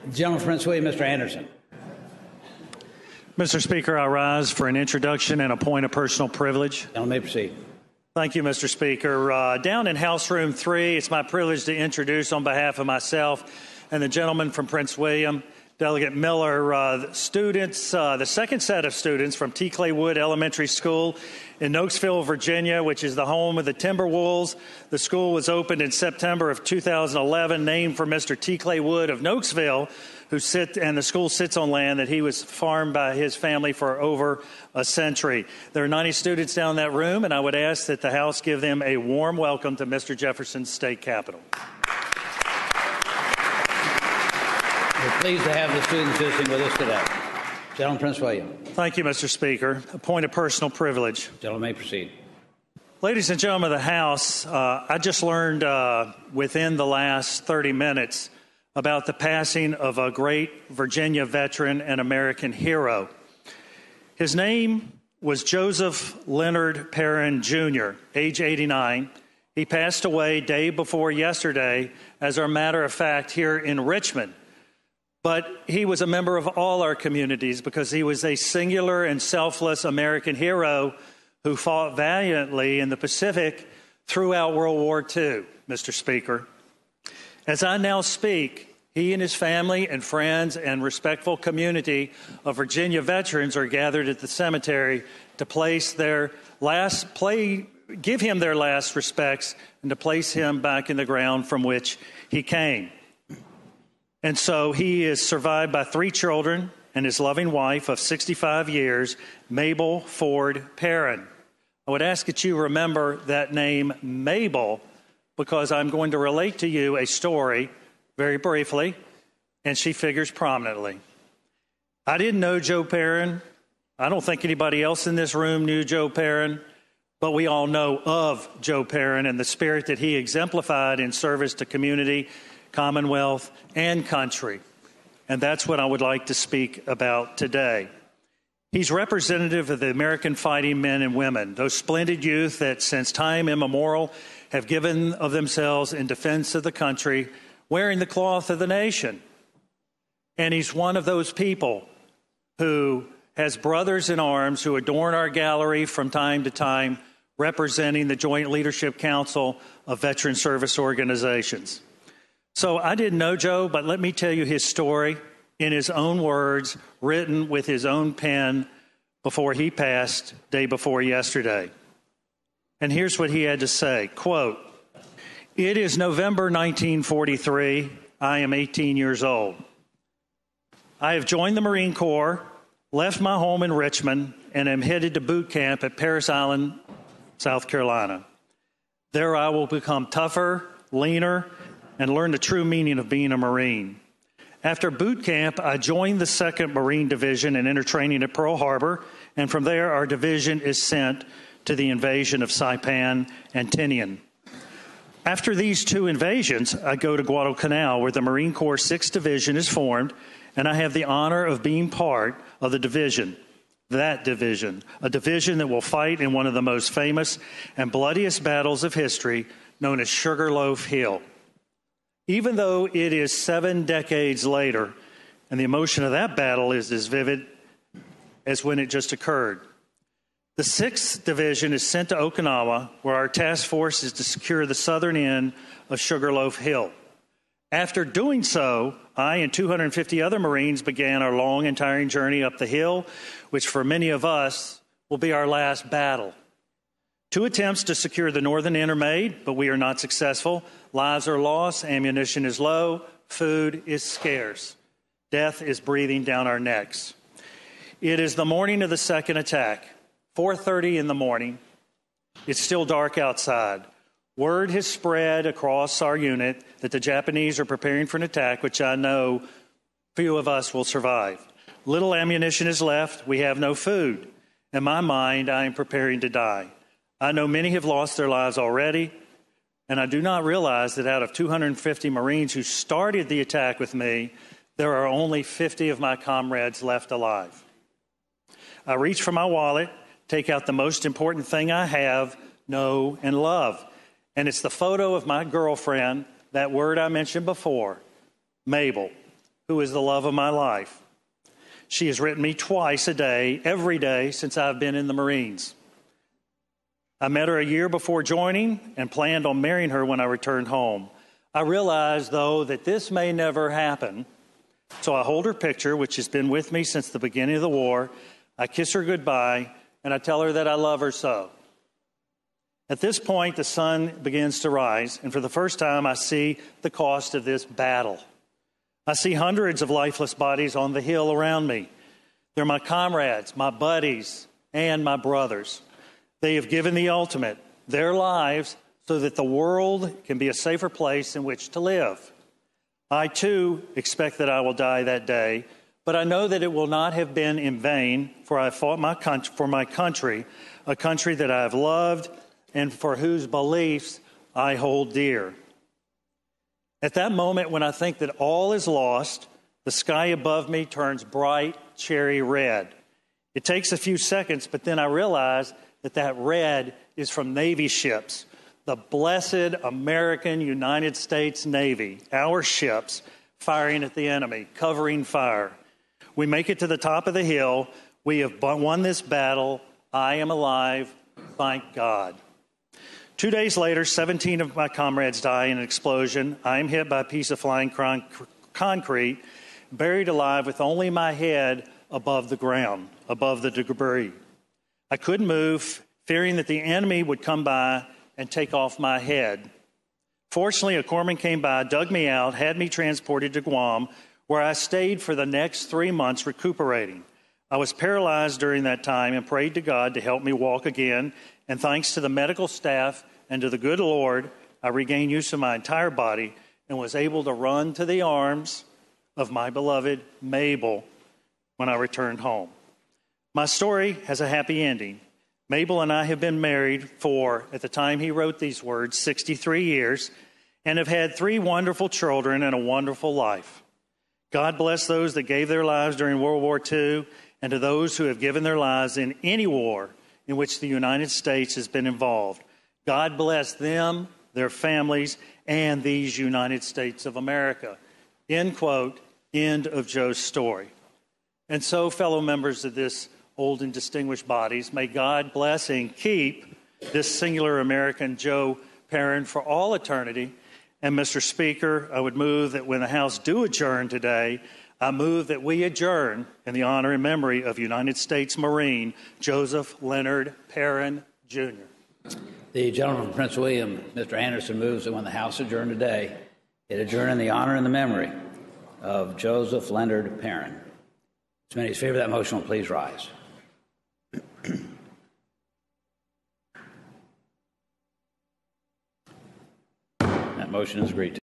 The gentleman from Prince William, Mr. Anderson. Mr. Speaker, I rise for an introduction and a point of personal privilege. Gentleman may proceed. Thank you, Mr. Speaker. Down in House Room 3, it's my privilege to introduce on behalf of myself and the gentleman from Prince William, Delegate Miller, students, the second set of students from T. Clay Wood Elementary School in Nokesville, Virginia, which is the home of the Timberwolves. The school was opened in September of 2011, named for Mr. T. Clay Wood of Nokesville, and the school sits on land that he was farmed by his family for over a century. There are 90 students down in that room, and I would ask that the House give them a warm welcome to Mr. Jefferson's state capitol. We're pleased to have the students visiting with us today. Gentleman, Prince William. Thank you, Mr. Speaker. A point of personal privilege. Gentleman may proceed. Ladies and gentlemen of the House, I just learned within the last 30 minutes about the passing of a great Virginia veteran and American hero. His name was Joseph Leonard Perrin Jr., age 89. He passed away day before yesterday, as a matter of fact, here in Richmond. But he was a member of all our communities because he was a singular and selfless American hero who fought valiantly in the Pacific throughout World War II, Mr. Speaker. As I now speak, he and his family and friends and respectful community of Virginia veterans are gathered at the cemetery to give him their last respects and to place him back in the ground from which he came. And so he is survived by 3 children and his loving wife of 65 years, Mabel Ford Perrin. I would ask that you remember that name, Mabel, because I'm going to relate to you a story very briefly, and she figures prominently. I didn't know Joe Perrin. I don't think anybody else in this room knew Joe Perrin, but we all know of Joe Perrin and the spirit that he exemplified in service to community, Commonwealth, and country. And that's what I would like to speak about today. He's representative of the American fighting men and women, those splendid youth that since time immemorial have given of themselves in defense of the country, wearing the cloth of the nation. And he's one of those people who has brothers in arms who adorn our gallery from time to time, representing the Joint Leadership Council of Veteran Service Organizations. So I didn't know Joe, but let me tell you his story in his own words, written with his own pen before he passed day before yesterday. And here's what he had to say, quote, "It is November 1943. I am 18 years old. I have joined the Marine Corps, left my home in Richmond, and am headed to boot camp at Parris Island, South Carolina. There I will become tougher, leaner, and learn the true meaning of being a Marine. After boot camp, I joined the 2nd Marine Division and enter training at Pearl Harbor, and from there our division is sent to the invasion of Saipan and Tinian. After these 2 invasions, I go to Guadalcanal, where the Marine Corps 6th Division is formed, and I have the honor of being part of the division, a division that will fight in one of the most famous and bloodiest battles of history, known as Sugarloaf Hill. Even though it is 7 decades later, and the emotion of that battle is as vivid as when it just occurred. The 6th Division is sent to Okinawa, where our task force is to secure the southern end of Sugarloaf Hill. After doing so, I and 250 other Marines began our long and tiring journey up the hill, which for many of us will be our last battle. 2 attempts to secure the northern end are made, but we are not successful. Lives are lost, ammunition is low, food is scarce. Death is breathing down our necks. It is the morning of the 2nd attack, 4:30 in the morning. It's still dark outside. Word has spread across our unit that the Japanese are preparing for an attack, which I know few of us will survive. Little ammunition is left. We have no food. In my mind, I am preparing to die. I know many have lost their lives already, and I do not realize that out of 250 Marines who started the attack with me, there are only 50 of my comrades left alive. I reach for my wallet, take out the most important thing I have, know, and love. And it's the photo of my girlfriend, that word I mentioned before, Mabel, who is the love of my life. She has written me twice a day, every day, since I've been in the Marines. I met her a year before joining and planned on marrying her when I returned home. I realize, though, that this may never happen, so I hold her picture, which has been with me since the beginning of the war. I kiss her goodbye, and I tell her that I love her so. At this point, the sun begins to rise, and for the first time, I see the cost of this battle. I see hundreds of lifeless bodies on the hill around me. They're my comrades, my buddies, and my brothers. They have given the ultimate, their lives, so that the world can be a safer place in which to live. I, too, expect that I will die that day, but I know that it will not have been in vain, for I fought for my country, a country that I have loved and for whose beliefs I hold dear. At that moment when I think that all is lost, the sky above me turns bright cherry red. It takes a few seconds, but then I realize that red is from Navy ships, the blessed American United States Navy, our ships firing at the enemy, covering fire. We make it to the top of the hill. We have won this battle. I am alive. Thank God. 2 days later, 17 of my comrades die in an explosion. I am hit by a piece of flying concrete, buried alive with only my head above the ground, above the debris. I couldn't move, fearing that the enemy would come by and take off my head. Fortunately, a corpsman came by, dug me out, had me transported to Guam, where I stayed for the next 3 months recuperating. I was paralyzed during that time and prayed to God to help me walk again, and thanks to the medical staff and to the good Lord, I regained use of my entire body and was able to run to the arms of my beloved Mabel when I returned home. My story has a happy ending. Mabel and I have been married for, at the time he wrote these words, 63 years, and have had 3 wonderful children and a wonderful life. God bless those that gave their lives during World War II, and to those who have given their lives in any war in which the United States has been involved. God bless them, their families, and these United States of America. End quote, end of Joe's story. And so, fellow members of this old and distinguished bodies, may God bless and keep this singular American, Joe Perrin, for all eternity. And Mr. Speaker, I would move that when the House do adjourn today, I move that we adjourn in the honor and memory of United States Marine Joseph Leonard Perrin Jr. The gentleman from Prince William, Mr. Anderson, moves that when the House adjourn today, it adjourn in the honor and the memory of Joseph Leonard Perrin. As many as favor that motion will please rise. That motion is agreed to.